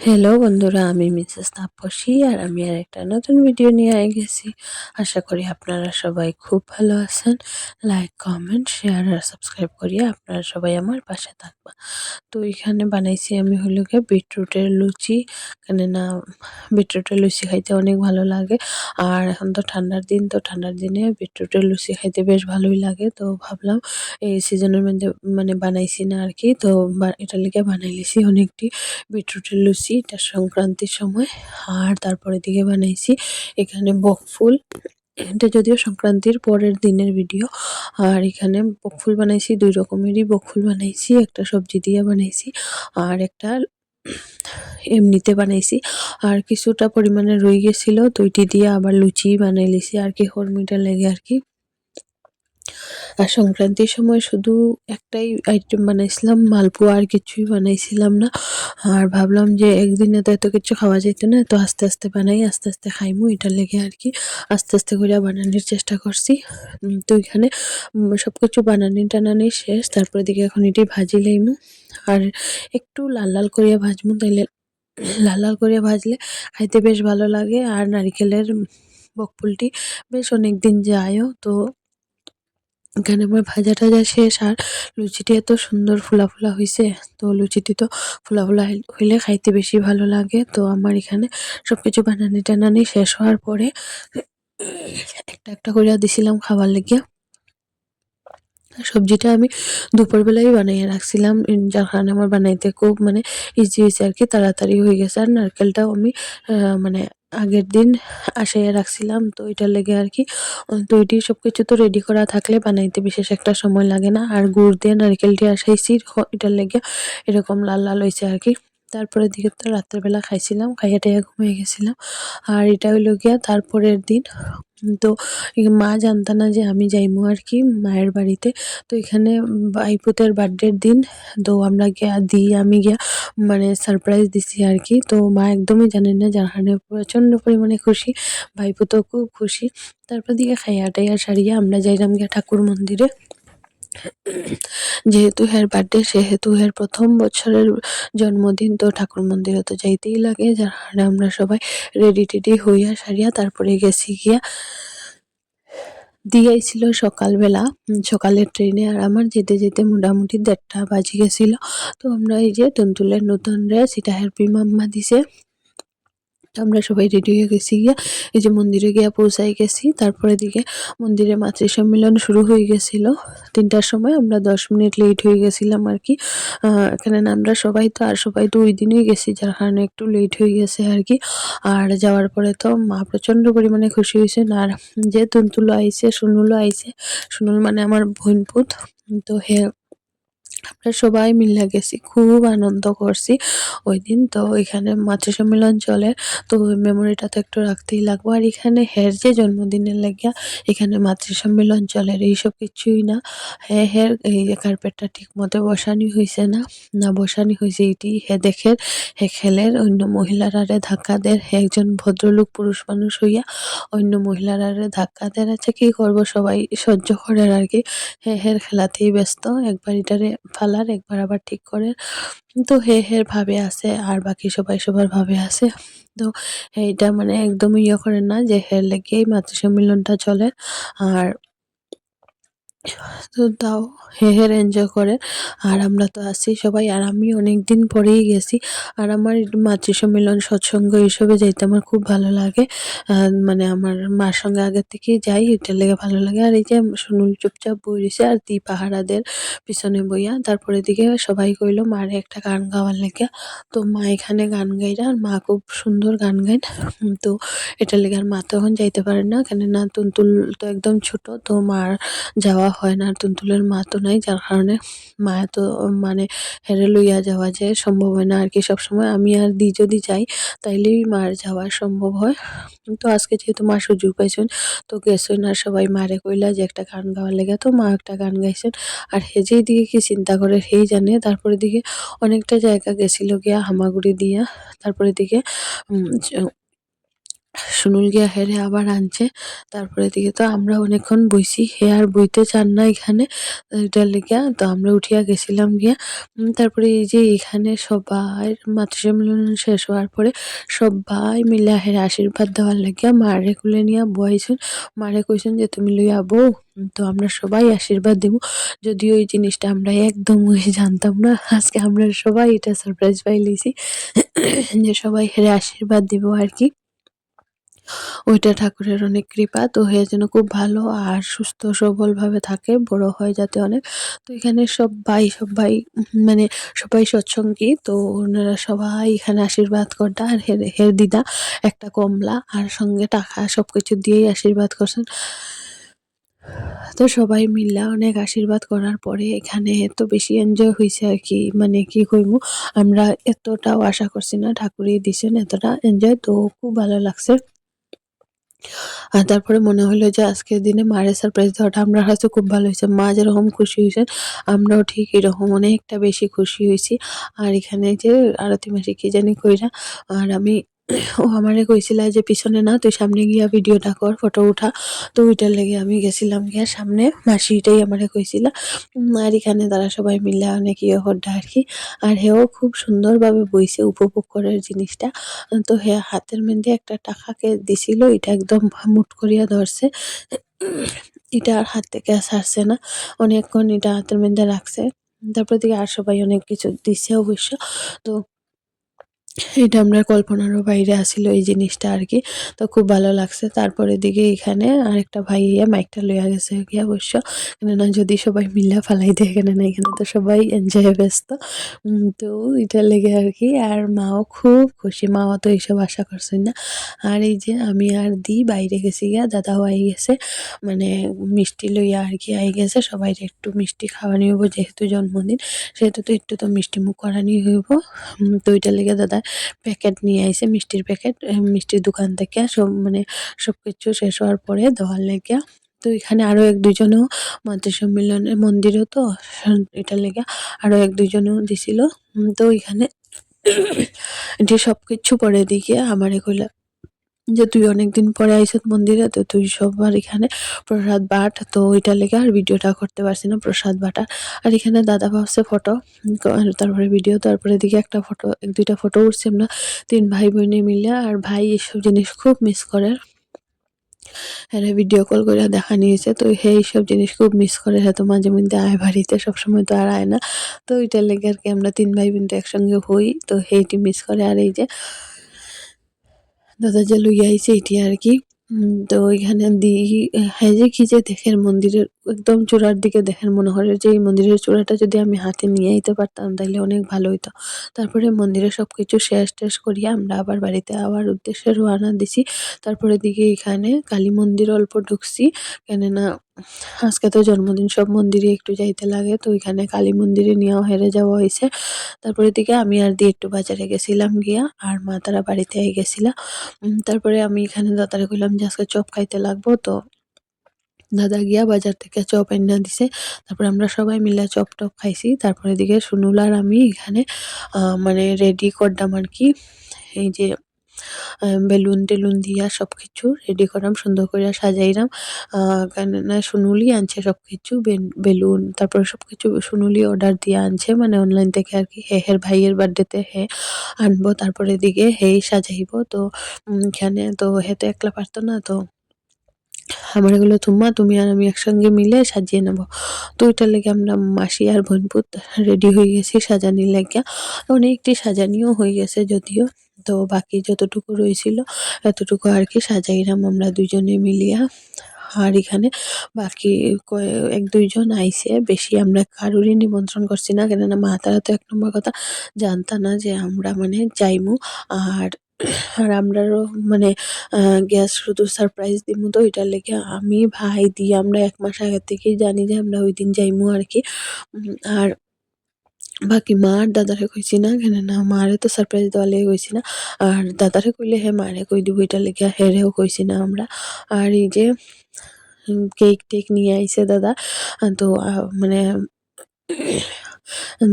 Hello বন্ধুরা, আমি Mrs Tapasi আর আমি একটা নতুন ভিডিও নিয়ে গেছি। আশা করি আপনারা সবাই খুব ভালো আছেন। লাইক, কমেন্ট, শেয়ার আর সাবস্ক্রাইব করিয়া আপনারা সবাই আমার পাশে থাকবা। তো এখানে বানাইছি আমি হলো গিয়ে বিটরুটের লুচি। কেন না, বিটরুটের লুচি খাইতে অনেক ভালো লাগে। আর এখন তো ঠান্ডার দিন, তো ঠান্ডার দিনে বিটরুটের লুচি খাইতে বেশ ভালোই লাগে। তো ভাবলাম এই সিজনের মধ্যে মানে বানাইছি না আর কি, তো এটার লিগে বানাই লিছি অনেকটি বিটরুটের লুচি। এটা সংক্রান্তির সময়। আর তারপরে দিকে বানাইছি এখানে বকফুল। এটা যদিও সংক্রান্তির পরের দিনের ভিডিও। আর এখানে বকফুল বানাইছি, ২ রকমেরই বকফুল বানাইছি। একটা সবজি দিয়ে বানাইছি আর একটা এমনিতে বানাইছি। আর কিছুটা পরিমাণে রয়ে গেছিল, তো ওইটি দিয়ে আবার লুচি বানাই লিছি আর কি, হরমিটা লেগে আর কি। আর সংক্রান্তির সময় শুধু একটাই আইটেম বানাইছিলাম, মালপোয়া, আর কিছুই বানাইছিলাম না। আর ভাবলাম যে একদিনে তো এত কিছু খাওয়া যেত না, তো আস্তে আস্তে বানাই, আস্তে আস্তে খাইমু, এটা লেগে আর কি আস্তে আস্তে করে বানানোর চেষ্টা করছি। তো এখানে সবকিছু বানানি টানানি শেষ, তারপরে দিকে এখন এটি ভাজি লইমু। আর একটু লাল লাল করিয়া ভাজমু, তাইলে লাল লাল করিয়া ভাজলে খাইতে বেশ ভালো লাগে। আর নারিকেলের বকফুলটি বেশ অনেক দিন যায়ও। তো এখানে আমার ভাজা টাজা শেষ। আর লুচিটি এত সুন্দর ফুলা ফুলা হইছে, তো লুচিটি তো ফুলা ফুলা হইলে খাইতে বেশি ভালো লাগে। তো আমার এখানে সবকিছু বানানি টানানি শেষ হওয়ার পরে একটা একটা কইরা দিছিলাম খাবার লেগিয়া। সবজিটা আমি দুপুরবেলাই বানাইয়া রাখছিলাম, যার কারণে আমার বানাইতে খুব মানে ইজি হয়েছে আর কি, তাড়াতাড়ি হয়ে গেছে। আর নারকেলটাও আমি মানে আগের দিন আসাইয়া রাখছিলাম, তো এটার লেগে আর কি। তো এটি সবকিছু তো রেডি করা থাকলে বানাইতে বিশেষ একটা সময় লাগে না। আর গুড় দিয়ে নারকেলটি আসাইছি, এটার লেগে এরকম লাল লাল হয়েছে আর কি। তারপরে দিকে তো রাত্রেবেলা খাইছিলাম, খাইয়া টাইয়া ঘুমিয়ে গেছিলাম। আর এটা হইলো গিয়া তারপরের দিন। তো মা জানতো না যে আমি যাইমু আর কি মায়ের বাড়িতে। তো এখানে ভাইপোদের বার্থডের দিন, তো আমরা গিয়া আমি গিয়া মানে সারপ্রাইজ দিছি আর কি। তো মা একদমই জানেন না, যার কারণে প্রচন্ড পরিমাণে খুশি, ভাইপো তো খুব খুশি। তারপর দিকে খাইয়া টাইয়া সারিয়া আমরা যাইলাম গিয়া ঠাকুর মন্দিরে। যেহেতু হের বার্থডে, সেহেতু হের ১ম বছরের জন্মদিন, তো ঠাকুর মন্দিরে তো যাইতেই লাগে, যার কারণে আমরা সবাই রেডি টেডি হইয়া সারিয়া তারপরে গেছি গিয়া। দিয়াইছিল সকালবেলা, সকালের ট্রেনে। আর আমার যেতে যেতে মোটামুটি ১:৩০ বাজে গেছিল। তো আমরা এই যে তুনতুলের নতুন ড্রেস, এটা হ্যাপি মাম্মা দিছে। তো আমরা সবাই রেডি হয়ে গেছি গিয়া, এই যে মন্দিরে গিয়া পৌঁছাই গেছি। তারপরে দিকে মন্দিরে মাতৃ সম্মেলন শুরু হয়ে গেছিল ৩টার সময়। আমরা ১০ মিনিট লেট হয়ে গেছিলাম আর কি। এখানে না আমরা সবাই তো ওই দিনই গেছি, যার কারণে একটু লেট হয়ে গেছে আর কি। আর যাওয়ার পরে তো মা প্রচন্ড পরিমাণে খুশি হয়েছেন। আর যে তুনতুলও আইছে, সুনুলও আইছে। সুনুল মানে আমার বোনপুত। তো আমরা সবাই মিলে গেছি, খুব আনন্দ করছি ওইদিন। তো এখানে মাতৃ সম্মেলন চলে, তো ওই মেমোরিটা তো একটু রাখতেই লাগবো। আর এখানে হের যে জন্মদিনের লাগিয়া এখানে মাতৃ সম্মেলন চলে, এইসব কিছুই না। হের এই কার্পেটটা ঠিক মতো বসানি হয়েছে না, না বসানি হয়েছে এটি হে দেখে, হে খেলের অন্য মহিলারারে ধাক্কা দেয়। হে একজন ভদ্রলোক পুরুষ মানুষ হইয়া অন্য মহিলারারে ধাক্কা দেয়। আচ্ছা কি করবো, সবাই সহ্য করে আর কি। হের খেলাতেই ব্যস্ত, একবার এটারে ফালার, একবার আবার ঠিক করে। তো হের ভাবে আছে, আর বাকি সবাই সবার ভাবে আছে। তো এইটা মানে একদমই ইয়ে করে না যে হের লেগেই মাতৃ সম্মেলনটা চলে। আর তো তাও হের এনজয় করে। আর আমরা তো আছি সবাই। আর আমি অনেকদিন পরেই গেছি। আর আমার মাতৃ সম্মেলন, সৎসঙ্গ এইসবে যাইতে আমার খুব ভালো লাগে। মানে আমার মার সঙ্গে আগের থেকেই যাই, এটার লেগে ভালো লাগে। আর এই যে সুনুল চুপচাপ বই রইছে আর পাহারাদের পিছনে বইয়া। তারপরে দিকে সবাই কইলো মারে একটা গান গাওয়ার লেগে। তো মা এখানে গান গাইরা, আর মা খুব সুন্দর গান গায়। তো এটার লেগে আর মা তো এখন যাইতে পারে না, কেননা তুনতুল তো একদম ছোট, তো মার যাওয়া হয় না। আর তুনতুলের মা তো নাই, যার কারণে মা তো মানে হেরে লইয়া যাওয়া যে সম্ভব হয় না আর কি। সবসময় আমি আর দি যদি যাই তাইলেই মার যাওয়া সম্ভব হয়। তো আজকে যেহেতু মা সুযোগ পাইছেন, তো গেছেন। আর সবাই মারে কইলা যে একটা গান গাওয়ার লেগে, তো মা একটা গান গাইছেন। আর হে যেই দিকে কি চিন্তা করে সেই জানে। তারপরে দিকে অনেকটা জায়গা গেছিল গিয়া হামাগুড়ি দিয়া। তারপরে দিকে সুনুল গিয়া হেরে আবার আনছে। তারপরে দিকে তো আমরা অনেকক্ষণ বইছি, হে আর বইতে চান না এখানে, এটার লিগা তো আমরা উঠিয়া গেছিলাম গিয়া। তারপরে এই যে এখানে সবাই মাতৃ সম্মেলন শেষ হওয়ার পরে সবাই মিলে হেরে আশীর্বাদ দেওয়ার লাগিয়া মারে কুলে নিয়া বহাইছেন। মারে কইছেন যে তুমি লইয়া বউ, তো আমরা সবাই আশীর্বাদ দিব। যদিও এই জিনিসটা আমরা একদমই জানতাম না, আজকে আমরা সবাই এটা সারপ্রাইজ পাই লইছি যে সবাই হেরে আশীর্বাদ দিব আর কি। ওইটা ঠাকুরের অনেক কৃপা, তো হে যেন খুব ভালো আর সুস্থ সবল ভাবে থাকে, বড় হয় যাতে অনেক। তো এখানে সবাই মানে সবাই সৎসঙ্গী, তো ওনারা সবাই এখানে আশীর্বাদ করতা। আর হের দিদা একটা কমলা আর সঙ্গে টাকা সবকিছু দিয়েই আশীর্বাদ করছেন। তো সবাই মিল্লা অনেক আশীর্বাদ করার পরে এখানে এত বেশি এনজয় হইছে আর কি, মানে কি কইমু, আমরা এতটাও আশা করছি না, ঠাকুরই দিছেন এতটা এনজয়, তো খুব ভালো লাগছে। আর তারপরে মনে হলো যে আজকের দিনে মারে সারপ্রাইজ দেওয়াটা আমরা হয়তো খুব ভালো হয়েছে। মা যেরকম খুশি হয়েছেন আমরাও ঠিক এরকম অনেকটা বেশি খুশি হয়েছি। আর এখানে যে আরতি মাসি কি জানি কইরা, আর আমি ও আমারে কইছিলা যে পিছনে না তুই সামনে গিয়া ভিডিওটা কর, ফটো উঠা। তো ওইটার লেগে আমি গেছিলাম গিয়া সামনে, মাসিটাই আমারে কইছিলা। আর এখানে তারা সবাই মিলে অনেক ইয়ে করডা আর কি। আর হেও খুব সুন্দরভাবে বইছে, উপভোগ করার জিনিসটা। তো হে হাতের মধ্যে একটা টাকাকে দিছিল, এটা একদম মুঠ করিয়া ধরছে। এটা আর হাত থেকে আর ছাড়ছে না, অনেকক্ষণ এটা হাতের মধ্যে রাখছে। তারপর থেকে আর সবাই অনেক কিছু দিছে অবশ্য। তো এটা আমরা কল্পনারও বাইরে আসিল এই জিনিসটা আর কি। তো খুব ভালো লাগছে। তারপরে দিকে এখানে আরেকটা ভাই ইয়া মাইকটা লইয়া গেছে কি অবশ্য, কেননা যদি সবাই মিল্লা ফালাই দেয়, কেননা এখানে তো সবাই এনজয়ে ব্যস্ত। তো এটার লেগে আর কি। আর মাও খুব খুশি, মাও তো এইসব আশা করছেন না। আর এই যে আমি আর দি বাইরে গেছি গিয়া, দাদাও আই গেছে, মানে মিষ্টি লইয়া আর কি আই গেছে। সবাইরে একটু মিষ্টি খাওয়ানি হইব, যেহেতু জন্মদিন সেহেতু তো একটু তো মিষ্টি মুখ করানি হইব। তো ওইটার লেগে দাদা প্যাকেট নিয়ে আইছে, মিষ্টির প্যাকেট, মিষ্টির দোকান থেকে সব, মানে সবকিছু শেষ হওয়ার পরে দেওয়ার লেগে। তো এখানে আরো এক দুইজনও মাতৃ সম্মেলনে মন্দিরও তো এটার লেগে আরো এক দুইজনও দিছিল। তো এখানে এটি সবকিছু পরে দিকে আমারে কইলা যে তুই অনেকদিন পরে আইছত মন্দিরে, তো তুই সবার এখানে প্রসাদ বাট। তো ওইটার লেগে আর ভিডিওটা করতে পারছি না প্রসাদ বাটা। আর এখানে দাদা ভাবছে ফটো, তারপরে ভিডিও, তারপরে দিকে একটা ফটো, এক দুইটা ফটো উঠছি আমরা তিন ভাই বোনে মিলে। আর ভাই এসব জিনিস খুব মিস করে, হ্যাঁ ভিডিও কল করে দেখা নিয়েছে, তো এইসব জিনিস খুব মিস করে। হয়তো মাঝে মধ্যে আয় বাড়িতে, সবসময় তো আর আয় না। তো ওইটার লেগে আর কি আমরা তিন ভাই বোন তো একসঙ্গে হই, তো সেইটি মিস করে। আর এই যে দাদা যে লইয়া আইছে এটি আর কি। তো ওইখানে হ্যাঁ যে কি যে দেখেন মন্দিরের একদম চূড়ার দিকে দেখেন, মনে হয় যে এই মন্দিরের চূড়াটা যদি আমি হাতে নিয়ে আইতে পারতাম তাইলে অনেক ভালো হইতো। তারপরে মন্দিরে সবকিছু শেষ টেস করিয়া আমরা আবার বাড়িতে আবার উদ্দেশ্যে রওনা দিছি। তারপরে দিকে এখানে কালী মন্দির অল্প ঢুকছি, কেননা আজকে তো জন্মদিন, সব মন্দিরে একটু যাইতে লাগে, তো এখানে কালী মন্দিরে নিয়েও হেরে যাওয়া হয়েছে। তারপরে দিকে আমি আর দি একটু বাজারে গেছিলাম গিয়া, আর মা তারা বাড়িতে গেছিলা। তারপরে আমি এখানে দাদারে কইলাম যে আজকে চপ খাইতে লাগবো, তো দাদা গিয়া বাজার থেকে চপ এনে দিছে। তারপরে আমরা সবাই মিলে চপ টপ খাইছি। তারপরে এদিকে সুনুল আর আমি এখানে মানে রেডি করলাম আর কি। এই যে বেলুন-টেলুন দিয়া সবকিছু রেডি করলাম, সুন্দর কইরা সাজাইলাম। কেননা সুনুলই আনছে সবকিছু, বেলুন, তারপরে সবকিছু সুনুলই অর্ডার দিয়া আনছে, মানে অনলাইন থেকে আর কি। হের ভাইয়ের বার্থডেতে আনবো, তারপরে এদিকে হেই সাজাইবো। তো এখানে তো হে তো একলা পারতো না, তো আমারে বললো তুম্মা তুমি আর আমি একসঙ্গে মিলে সাজিয়ে নেবো। তো ওইটার লেগে আমরা মাসি আর বোনপুত রেডি হয়ে গেছি সাজানির লাগিয়া। অনেকটি সাজানিও হয়ে গেছে যদিও, তো বাকি যতটুকু রয়েছিল এতটুকু আর কি সাজাইলাম আমরা দুজনে মিলিয়া। আর এখানে বাকি এক দুইজন আইছে, বেশি আমরা কারোরই নিমন্ত্রণ করছি না, কেননা মা তারা তো এক নম্বর কথা জানতা না যে আমরা মানে যাইমু। আর আর আমরারও মানে গ্যাস শুধু সারপ্রাইজ দিমু, তো এটার লেগে আমি ভাই দিয়ে আমরা ১ মাস আগের থেকেই জানি যে আমরা ওইদিন যাইমু আর কি। আর বাকি মা আর দাদারে কইছি না, কেননা মারে তো সারপ্রাইজ দেওয়ার লেগে কইছি না। আর দাদারে কইলে মারে কই দিব, এটার লেগে হেরেও কইছি না আমরা। আর এই যে কেক টেক নিয়ে আইছে দাদা। তো মানে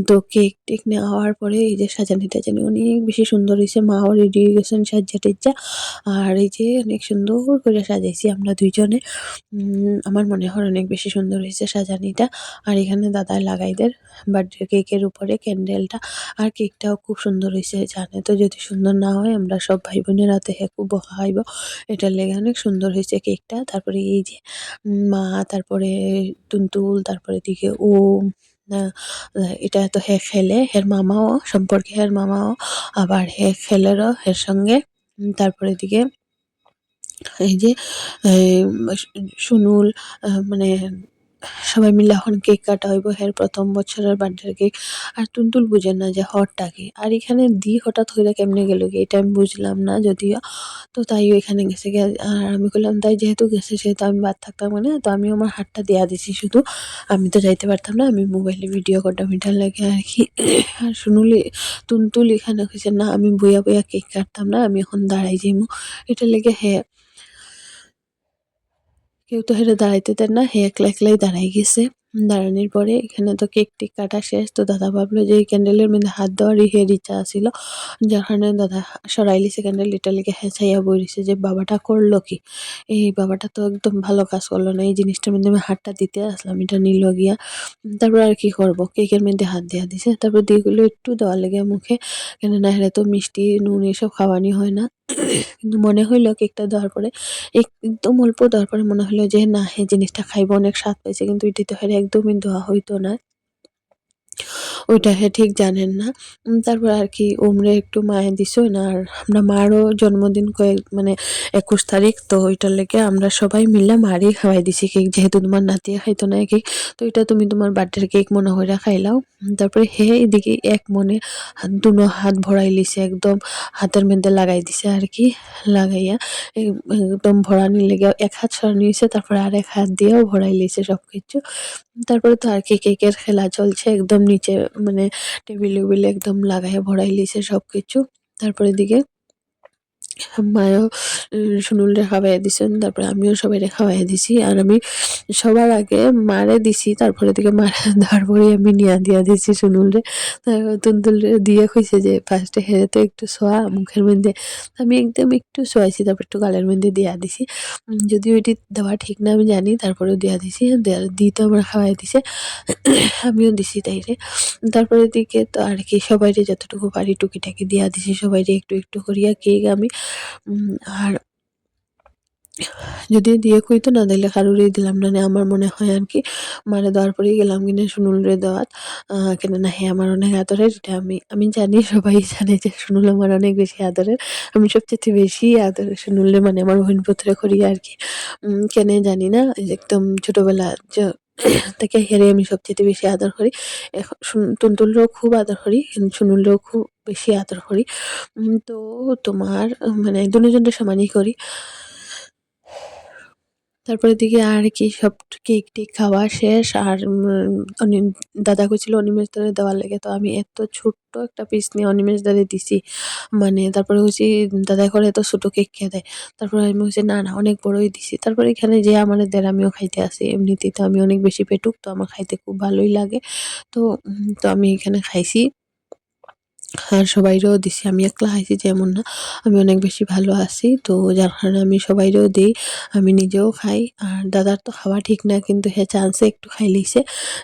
তো কেক টেক নেওয়ার পরে এই যে সাজানি টাজানি অনেক বেশি সুন্দর হয়েছে, মাও রেডি হয়ে গেছেন সাজ্জা টেজ্জা। আর এই যে অনেক সুন্দর করে সাজাইছি আমরা দুইজনে। আমার মনে হয় অনেক বেশি সুন্দর হয়েছে সাজানিটা। আর এখানে দাদার লাগাইদের বার্থডে কেকের উপরে ক্যান্ডেলটা। আর কেকটাও খুব সুন্দর হয়েছে, জানে তো যদি সুন্দর না হয় আমরা সব ভাই বোনের হাতে খুব বকা খাইব, এটার লেগে অনেক সুন্দর হয়েছে কেকটা। তারপরে এই যে মা, তারপরে টুনটুল, তারপরে দিকে আহ, এটা তো হে খেলে, হের মামাও সম্পর্কে, হের মামাও আবার হে খেলেরও হের সঙ্গে। তারপরে দিকে এই যে এই সুনুল, মানে সবাই মিলে এখন কেক কাটা হইব, হের প্রথম বছরের বার্থডে কেক। আর টুনটুল বুঝে না যে হটটা কি, আর এখানে হঠাৎ হইলে কেমনে গেল কি এটা আমি বুঝলাম না যদিও। তো তাইও এখানে গেছে গে, আর আমি বললাম তাই যেহেতু গেছে সেহেতু আমি বাদ থাকতাম মানে, তো আমি আমার হাতটা দেয়া দিছি শুধু, আমি তো যাইতে পারতাম না, আমি মোবাইলে ভিডিও করতাম এটার লাগে আর কি। আর শুনুলি টুনটুল এখানে কইছে না আমি বইয়া বইয়া কেক কাটতাম না, আমি এখন দাঁড়াই যাইমু, এটার লেগে কেউ তো হেরে দাঁড়াইতে দেন না, হে একলা একলাই দাঁড়াই গেছে। দাঁড়ানোর পরে এখানে তো কেক টেক কাটা শেষ, তো দাদা ভাবলো যে এই ক্যান্ডেলের মধ্যে হাত দেওয়ারই হের ইচ্ছা ছিল, যার কারণে দাদা সরাই লিছে ক্যান্ডেল, এটা লিগে হেঁচাইয়া বইছে যে বাবাটা করলো কি, এই বাবাটা তো একদম ভালো কাজ করলো না, এই জিনিসটার মধ্যে আমি হাতটা দিতে আসলাম, এটা নিল গিয়া। তারপর আর কি করবো, কেকের মধ্যে হাত দেওয়া দিছে, তারপর দিয়েগুলো একটু দেওয়ার লেগে মুখে, কেন না হেরে তো মিষ্টি নুন এসব খাওয়ানি হয় না। কিন্তু মনে হইলো কেকটা দেওয়ার পরে একদম অল্প দেওয়ার পরে মনে হলো যে না এই জিনিসটা খাইবো, অনেক স্বাদ পাইছে, কিন্তু এটি তো হেরে একদমই দেওয়া হইতো না, ওইটা ঠিক জানেন না। তারপর আর কি ওমরে একটু মায়ে দিছো না, আর আমরা মারও জন্মদিন মানে 21 তারিখ, তো ওইটার লেগে আমরা সবাই মিলে মারই খাওয়াই দিছি কেক, যেহেতু তোমার নাতিয়ে খাইতো না কেক, তো এটা তুমি তোমার বার্থডের কেক মনে হইরা খাইলাও। তারপরে এদিকে এক মনে দুনো হাত ভরাই লিছে, একদম হাতের মধ্যে লাগাই দিছে আর কি, লাগাইয়া একদম ভরানির লেগে এক হাত সরানি হয়েছে, তারপরে আর এক হাত দিয়েও ভরাই লিছে সবকিছু। তারপরে তো আর কি কেকের খেলা চলছে, একদম নিচে মানে টেবিল উবিলে একদম লাগাইয়া ভরাই লিছে সবকিছু। তারপরে দিকে মায়ও সুনুলরে খাওয়াইয়া দিছেন, তারপরে আমিও সবাইরে খাওয়াইয়া দিছি, আর আমি সবার আগে মারে দিছি, তারপরে দিকে মারে দেওয়ার পরে আমি নিয়া দিয়া দিছি সুনুলরে। তারপর তুলতুলরে দিয়ে কইছে যে ফার্স্টে হেরে তো একটু ছোঁয়া মুখের মধ্যে, আমি একদম একটু ছোঁয়াইছি, তারপর একটু গালের মধ্যে দিয়া দিছি। যদিও এটি দেওয়া ঠিক না আমি জানি, তারপরেও দিয়া দিছি, দিয়ে তো আমার খাওয়াই দিছে। আমিও দিছি তাইরে। তারপরের দিকে তো আর কি সবাইরে যতটুকু পারি টুকিটাকি দিয়া দিছি, সবাইরে একটু একটু করিয়া কেক আমি। আর যদি দিয়ে কইতো না দিলে কারোরই দিলাম না, আমার মনে হয় আর কি মারে দেওয়ার পরেই গেলাম কিনা সুনুলরে দেওয়াত। কেননা আমার অনেক আদরের, এটা আমি আমি জানি, সবাই জানে যে সুনুল আমার অনেক বেশি আদরের, আমি সবচেয়ে বেশি আদরের সুনুলরে, মানে আমার বোন পুত্রে করি আর কি। কেন জানি না, এই যে একদম ছোটবেলা থেকে হেরে আমি সবচেয়ে বেশি আদর করি। এখন টুনটুলরেও খুব আদর করি, কিন্তু সুনুলরেও খুব বেশি আদর করি। তো তোমার মানে দুজনটা সমানই করি। তারপরের দিকে আর কি সব কেক-টেক খাওয়া শেষ। আর দাদা কইছিল অনিমেষদারে দেওয়ার লাগে। তো আমি এত ছোট্ট একটা পিস নিয়ে অনিমেষদারে দিছি। মানে তারপরে হইছে দাদা করে এত ছোট কেক কে দেয়? তারপরে আমি কইছি না, না অনেক বড়ই দিছি। তারপরে এখানে যেয়ে আমারে দেয় আমিও খাইতে আসি। এমনিতেই তো আমি অনেক বেশি পেটুক। তো আমার খাইতে খুব ভালোই লাগে। তো তো আমি এখানে খাইছি। আর সবাইরেও দিছি। আমি একলা খাইছি যে এমন না। আমি অনেক বেশি ভালো আছি। তো যার কারণে আমি সবাইরেও দেই। আমি নিজেও খাই। আর দাদার তো খাওয়া ঠিক না, কিন্তু হে চান্সে একটু খাই লইছে।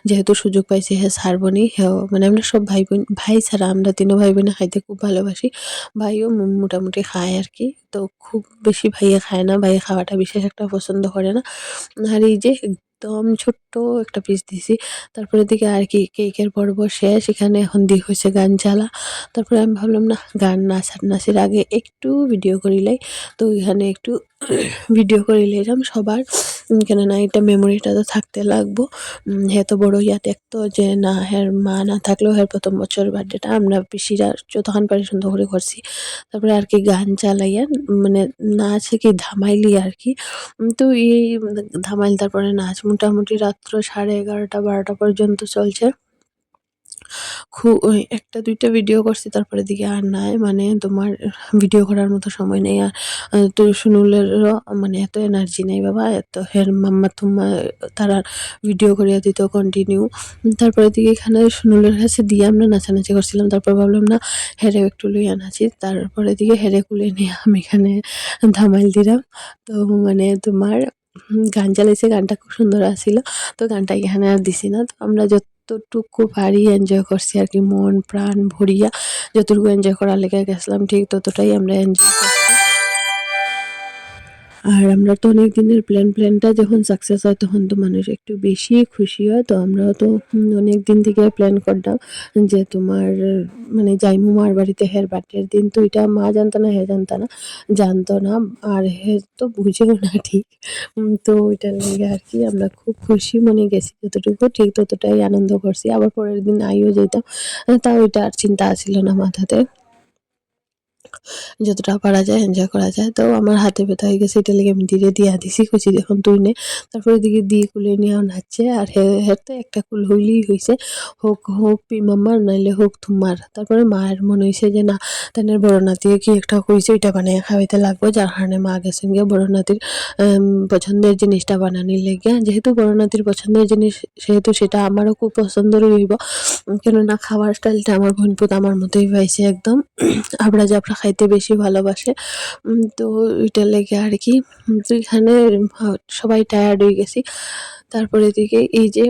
যেহেতু সুযোগ পাইছে হে ছাড়বনি। হেও মানে আমরা সব ভাই-বোন, ভাই ছাড়া আমরা ৩ ভাই-বোনে খাইতে খুব ভালোবাসি। ভাইও মোটামুটি খায় আরকি। তো খুব বেশি ভাইয়া খায় না। ভাইয়া খাওয়াটা বিশেষ একটা পছন্দ করে না। আর এই যে একদম ছোট্ট একটা পিস দিছি। তারপরের দিকে আর কি কেকের পর্ব শেষ। এখানে এখন হইছে গান চালা। তারপরে আমি ভাবলাম না, গান নাচার আগে একটু ভিডিও করিলাই। তো এখানে একটু ভিডিও করে লইলাম সবার। কেননা এটা মেমোরিটা তো থাকতে লাগবো। হে তো বড় ইয়া দেখতো যে না, হের মা না থাকলেও হের ১ম বছরের বার্থডেটা আমরা পিসিরা যতখান পারি সুন্দর করে করছি। তারপরে আর কি গান চালাইয়া মানে নাচ কি ধামাইলি আর কি। তো এই ধামাইল, তারপরে নাচ মোটামুটি রাত্র 11:30 12টা পর্যন্ত চলছে। ওই ১টা ২টা ভিডিও করছি, তারপরে দিকে আর নাই। মানে তোমার ভিডিও করার মতো সময় নেই। আর তো সুনুলেরও মানে এত এনার্জি নাই বাবা। এত হের মাম্মা-তুম্মা তারা ভিডিও করিয়া দিত কন্টিনিউ। তারপরে দিকে এখানে সুনুলের কাছে দিয়ে আমরা নাচানাচি করছিলাম। তারপর ভাবলাম না, হেরেও একটু লইয়া নাচি। তারপরে দিকে হেরে কুলে নিয়ে আমি এখানে ধামাইল দিলাম। তো মানে তোমার গান চালাইছে, গানটা খুব সুন্দর আছিল। তো গানটা এখানে আর দিছি না। তো আমরা যতটুকু পারি এনজয় করছি আরকি, মন প্রাণ ভরিয়া যতটুকু এনজয় করার লেগে গেছিলাম ঠিক ততটাই আমরা এনজয় করছি। আর আমরা তো অনেক দিনের প্ল্যানটা যখন সাকসেস হয় তখন তো মানুষ একটু বেশি খুশি হয়। তো আমরাও তো অনেক দিন থেকে প্ল্যান করতাম যে তোমার মানে যাইমু মার বাড়িতে হের বার্থডের দিন। তো এটা মা জানতো না, হে জানতো না, জানতো না। আর হে তো বুঝেও না ঠিক। তো ওইটার লেগে আরকি আমরা খুব খুশি মনে গেছি যতটুকু, ঠিক ততটাই আনন্দ করছি। আবার পরের দিন আইও যাইতাম। তাও এটা আর চিন্তা আছিল না মাথাতে। যতটা পারা যায় এনজয় করা যায়। তো আমার হাতে ব্যথা হয়ে গেছে, এটার লেগে আমি ধীরে দিয়া দিছি, কইছি এখন তুই নে। তারপরে এদিকে দিয়ে কুলে নিয়াও নাচছে। আর হের তো একটা কুল হইলেই হইছে, হোক হোক মাম্মার নাইলে হোক তোমার। তারপরে মায়ের মনে হইছে যে না, তাইনের বড় নাতিয়ে কি একটা কইছে, ওইটা বানাইয়া খাওয়াইতে লাগবো। যার কারণে মা গেছেন গিয়া বড় নাতির পছন্দের জিনিসটা বানানির লেগিয়া। যেহেতু বড় নাতির পছন্দের জিনিস, সেহেতু সেটা আমারও খুব পছন্দেরই হইব। কেননা খাওয়ার স্টাইলটা আমার বোনপোত আমার মতোই পাইছে একদম। আবড়া জাবড়া খাইতে বেশি ভালোবাসে। তো ওইটার লেগে আরকি। তো এখানে সবাই টায়ার্ড হয়ে গেছি। তারপরে এদিকে এই যে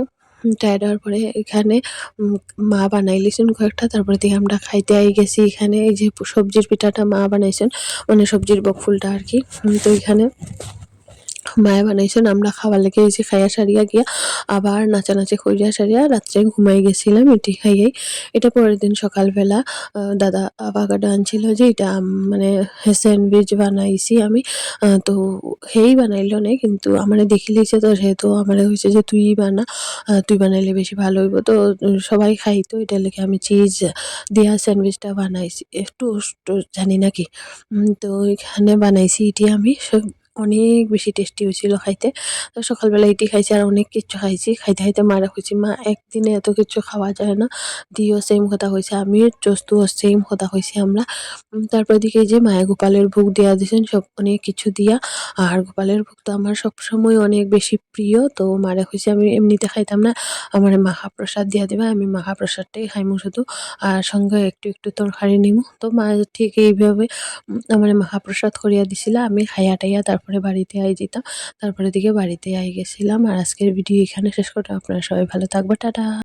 টায়ার্ড হওয়ার পরে এখানে উম মা বানাইলিছেন কয়েকটা। তারপরে দিয়ে আমরা খাইতে গেছি। এখানে এই যে সবজির পিঠাটা মা বানাইছেন, মানে সবজির বকফুলটা আরকি। তো এখানে মায়ে বানাইছেন, আমরা খাওয়ার লেগে এই যে খাইয়া সারিয়া গিয়া আবার নাচানাচি কইরা সারিয়া রাত্রে ঘুমাই গেছিলাম এটি খাইয়াই। এটা পরের দিন সকালবেলা দাদা আভাকাডো আনছিল, যে এটা মানে স্যান্ডউইচ বানাইছি আমি। তো সেই বানাইলো নাই, কিন্তু আমারে দেখি লিছে। তো সেহেতু আমারে হইছে যে তুই বানা, তুই বানাইলে বেশি ভালো হইব। তো সবাই খাইতো, এটার লেগে আমি চিজ দিয়া স্যান্ডউইচটা বানাইছি। টোস্ট জানি না কি। তো এখানে বানাইছি এটি আমি। অনেক বেশি টেস্টি হয়েছিল খাইতে। তো সকালবেলা এটি খাইছি আর অনেক কিচ্ছু খাইছি। খাইতে, খাইতে মারে কইছি, "মা একদিনে এত কিচ্ছু খাওয়া যায় না।" দিও সেম কথা কইছে। আমিও চোস্তুও সেম কথা কইছি আমরা। তারপর এদিকে এই যে মায়ে গোপালের ভোগ দিয়া দিছেন, সব অনেক কিছু দিয়া। আর গোপালের ভোগ তো আমার সবসময় অনেক বেশি প্রিয়। তো মারে কইছি আমি এমনিতে খাইতাম না, আমারে মাখাপ্রসাদ দিয়া দিবা। আমি মাখাপ্রসাদটাই খাইমু শুধু। আর সঙ্গে একটু, একটু তরকারি নিমু। তো মা ঠিক এইভাবে আমারে মহাপ্রসাদ করিয়া দিছিলা। আমি খাইয়া টাইয়া তারপরে বাড়িতে যেতাম। তারপরে দিকে বাড়িতে গেছিলাম। আর আজকের ভিডিও এখানে শেষ করলাম। আপনারা সবাই ভালো থাকবেন। টাটা।